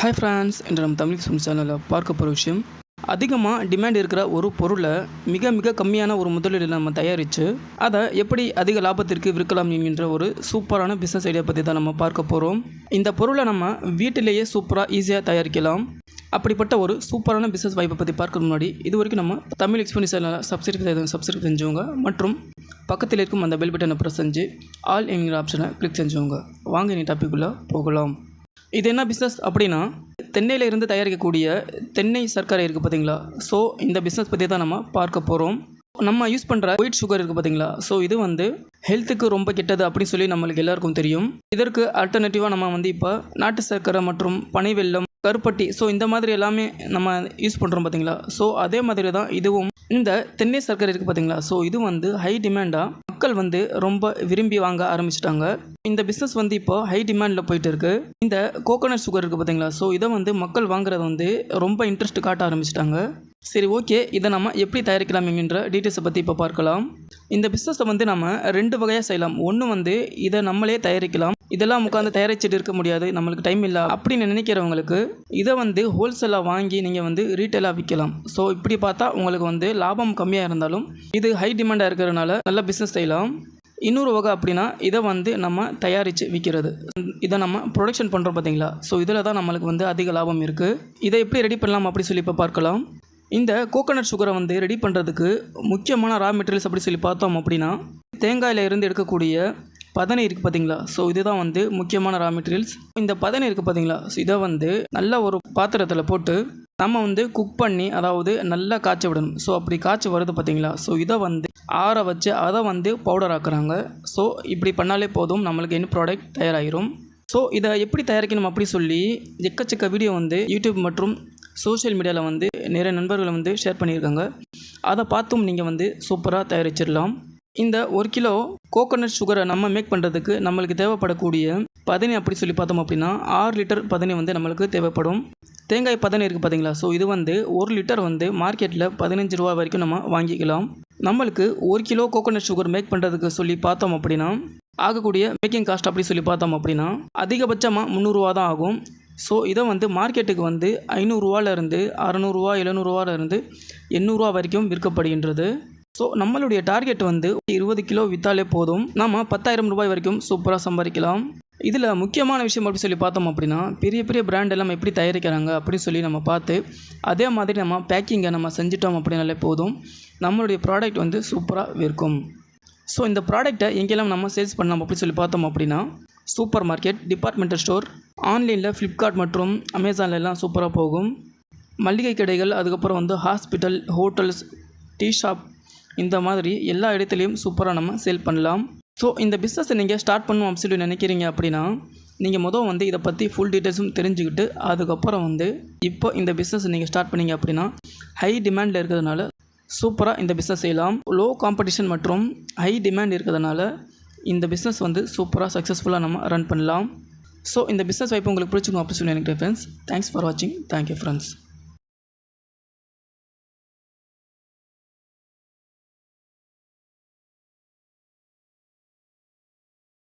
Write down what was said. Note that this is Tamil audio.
ஹாய் ஃப்ரெண்ட்ஸ், இன்று நம்ம தமிழ் ஃபிலிம் சேனலில் பார்க்க போகிற விஷயம், அதிகமாக டிமாண்ட் இருக்கிற ஒரு பொருளை மிக மிக கம்மியான ஒரு முதலீடில் நம்ம தயாரித்து அதை எப்படி அதிக லாபத்திற்கு விற்கலாம் என்கின்ற ஒரு சூப்பரான பிஸ்னஸ் ஐடியா பற்றி தான் நம்ம பார்க்க போகிறோம். இந்த பொருளை நம்ம வீட்டிலேயே சூப்பராக ஈஸியாக தயாரிக்கலாம். அப்படிப்பட்ட ஒரு சூப்பரான பிஸ்னஸ் வாய்ப்பை பற்றி பார்க்க முன்னாடி இது வரைக்கும் நம்ம தமிழ் எக்ஸ்பீரியன்ஸ் சேனலை சப்ஸ்கிரைப் செஞ்சவங்க மற்றும் பக்கத்தில் இருக்கும் அந்த பெல் பட்டனை ப்ரெஸ் செஞ்சு ஆல் என்கிற ஆப்ஷனை கிளிக் செஞ்சவங்க வாங்க நீ டாப்பிக்குள்ளே போகலாம். இது என்ன பிஸ்னஸ் அப்படின்னா, தென்னையில் இருந்து தயாரிக்கக்கூடிய தென்னை சர்க்கரை இருக்குது பார்த்தீங்களா. ஸோ இந்த பிஸ்னஸ் பற்றி தான் நம்ம பார்க்க போகிறோம். நம்ம யூஸ் பண்ணுற ஒயிட் சுகர் இருக்குது பார்த்தீங்களா. ஸோ இது ஹெல்த்துக்கு ரொம்ப கெட்டது அப்படின்னு சொல்லி நம்மளுக்கு எல்லாருக்கும் தெரியும். இதற்கு ஆல்டர்னேட்டிவாக நம்ம இப்போ நாட்டு சர்க்கரை மற்றும் பனை வெல்லம், கருப்பட்டி, ஸோ இந்த மாதிரி எல்லாமே நம்ம யூஸ் பண்ணுறோம் பார்த்தீங்களா. ஸோ அதே மாதிரி தான் இதுவும் இந்த தென்னை சர்க்கரை இருக்குது பார்த்தீங்களா. ஸோ இது ஹை டிமாண்டாக மக்கள் ரொம்ப விரும்பி வாங்க ஆரம்பிச்சிட்டாங்க. இந்த பிஸ்னஸ் இப்போ ஹை டிமாண்டில் போயிட்டு இருக்கு. இந்த கோகோனட் சுகர் இருக்குது பார்த்தீங்களா. ஸோ இதை மக்கள் வாங்குறது ரொம்ப இன்ட்ரெஸ்ட் காட்ட ஆரம்பிச்சிட்டாங்க. சரி, ஓகே, இதை நம்ம எப்படி தயாரிக்கலாம் என்கின்ற டீட்டெயில்ஸை பற்றி இப்போ பார்க்கலாம். இந்த பிஸ்னஸை நம்ம ரெண்டு வகையாக செய்யலாம். ஒன்று இதை நம்மளே தயாரிக்கலாம். இதெல்லாம் உட்காந்து தயாரிச்சுட்டு இருக்க முடியாது, நம்மளுக்கு டைம் இல்லை அப்படின்னு நினைக்கிறவங்களுக்கு இதை ஹோல்சேலாக வாங்கி நீங்கள் ரீட்டெயிலாக விற்கலாம். ஸோ இப்படி பார்த்தா உங்களுக்கு லாபம் கம்மியாக இருந்தாலும் இது ஹை டிமாண்டாக இருக்கிறதுனால நல்ல பிஸ்னஸ் செய்யலாம். இன்னொரு வகை அப்படின்னா இதை நம்ம தயாரித்து விற்கிறது. இதை நம்ம ப்ரொடக்ஷன் பண்ணுறோம் பார்த்தீங்களா. ஸோ இதில் தான் நம்மளுக்கு அதிக லாபம் இருக்குது. இதை எப்படி ரெடி பண்ணலாம் அப்படி சொல்லி இப்போ பார்க்கலாம். இந்த கோகோனட் சுகரை ரெடி பண்ணுறதுக்கு முக்கியமான ரா மெட்டீரியல்ஸ் அப்படி சொல்லி பார்த்தோம் அப்படின்னா, தேங்காயில் இருந்து எடுக்கக்கூடிய பதனி இருக்குது பார்த்தீங்களா. ஸோ இதுதான் முக்கியமான ரா மெட்டீரியல்ஸ். இந்த பதனி இருக்குது பார்த்தீங்களா. ஸோ இதை நல்ல ஒரு பாத்திரத்தில் போட்டு நம்ம குக் பண்ணி, அதாவது நல்லா காய்ச்ச விடணும். ஸோ அப்படி காய்ச்சி வருது பார்த்தீங்களா. ஸோ இதை ஆற வச்சு அதை பவுடர் ஆக்குறாங்க. ஸோ இப்படி பண்ணாலே போதும், நம்மளுக்கு என்ன ப்ராடக்ட் தயாராகிடும். ஸோ இதை எப்படி தயாரிக்கணும் அப்படி சொல்லி எக்கச்சக்க வீடியோ யூடியூப் மற்றும் சோஷியல் மீடியாவில் நிறைய நண்பர்கள் ஷேர் பண்ணியிருக்காங்க. அதை பார்த்தும் நீங்கள் சூப்பராக தயாரிச்சிடலாம். இந்த 1 கிலோ கோகோனட் சுகரை நம்ம மேக் பண்ணுறதுக்கு நம்மளுக்கு தேவைப்படக்கூடிய பதனி அப்படி சொல்லி பார்த்தோம் அப்படின்னா 6 லிட்டர் பதனி நம்மளுக்கு தேவைப்படும். தேங்காய் பதனி இருக்குது பார்த்தீங்களா. ஸோ இது 1 லிட்டர் மார்க்கெட்டில் 15 ரூபா வரைக்கும் நம்ம வாங்கிக்கலாம். நம்மளுக்கு 1 கிலோ கோகோனட் சுகர் மேக் பண்ணுறதுக்கு சொல்லி பார்த்தோம் அப்படின்னா ஆகக்கூடிய மேக்கிங் காஸ்ட் அப்படி சொல்லி பார்த்தோம் அப்படின்னா அதிகபட்சமாக 300 ரூபா தான் ஆகும். ஸோ இதை மார்க்கெட்டுக்கு 500 ரூபாயிலிருந்து 600 ரூபா, 700 ரூபாயிலிருந்து 800 ரூபா வரைக்கும் விற்கப்படுகின்றது. ஸோ நம்மளுடைய டார்கெட் 20 கிலோ விற்றாலே போதும், நம்ம 10,000 ரூபாய் வரைக்கும் சூப்பராக சம்பாதிக்கலாம். இதில் முக்கியமான விஷயம் அப்படி சொல்லி பார்த்தோம் அப்படின்னா, பெரிய பெரிய பிராண்ட் எல்லாம் எப்படி தயாரிக்கிறாங்க அப்படின்னு சொல்லி நம்ம பார்த்து அதே மாதிரி நம்ம பேக்கிங்கை நம்ம செஞ்சிட்டோம் அப்படின்னாலே போதும், நம்மளுடைய ப்ராடக்ட் சூப்பராக விற்கும். ஸோ இந்த ப்ராடக்ட்டை எங்கெல்லாம் நம்ம சேல்ஸ் பண்ணலாம் அப்படி சொல்லி பார்த்தோம் அப்படின்னா, சூப்பர் மார்க்கெட், டிபார்ட்மெண்டல் ஸ்டோர், ஆன்லைனில் ஃப்ளிப்கார்ட் மற்றும் அமேசான்லாம் சூப்பராக போகும். மளிகை கடைகள், அதுக்கப்புறம் ஹாஸ்பிட்டல், ஹோட்டல்ஸ், டீ ஷாப், இந்த மாதிரி எல்லா இடத்துலையும் சூப்பராக நம்ம சேல் பண்ணலாம். ஸோ இந்த பிஸ்னஸை நீங்கள் ஸ்டார்ட் பண்ணணும் அப்படின்னு சொல்லி நினைக்கிறீங்க அப்படின்னா, நீங்கள் மொதல் இதை பற்றி ஃபுல் டீட்டெயில்ஸும் தெரிஞ்சுக்கிட்டு அதுக்கப்புறம் இப்போ இந்த பிஸ்னஸ் நீங்கள் ஸ்டார்ட் பண்ணிங்க அப்படின்னா ஹை டிமாண்டில் இருக்கிறதுனால சூப்பராக இந்த பிஸ்னஸ் செய்யலாம். லோ காம்படிஷன் மற்றும் ஹை டிமாண்ட் இருக்கிறதுனால இந்த பிஸ்னஸ் சூப்பராக சக்ஸஸ்ஃபுல்லாக நம்ம ரன் பண்ணலாம். ஸோ இந்த பிஸ்னஸ் வாய்ப்பு உங்களுக்கு பிடிச்சிருக்கும் அப்படின்னு சொல்லி நினைக்கிறேன் ஃப்ரெண்ட்ஸ். தேங்க்ஸ் ஃபார் வாட்சிங். Thank you friends.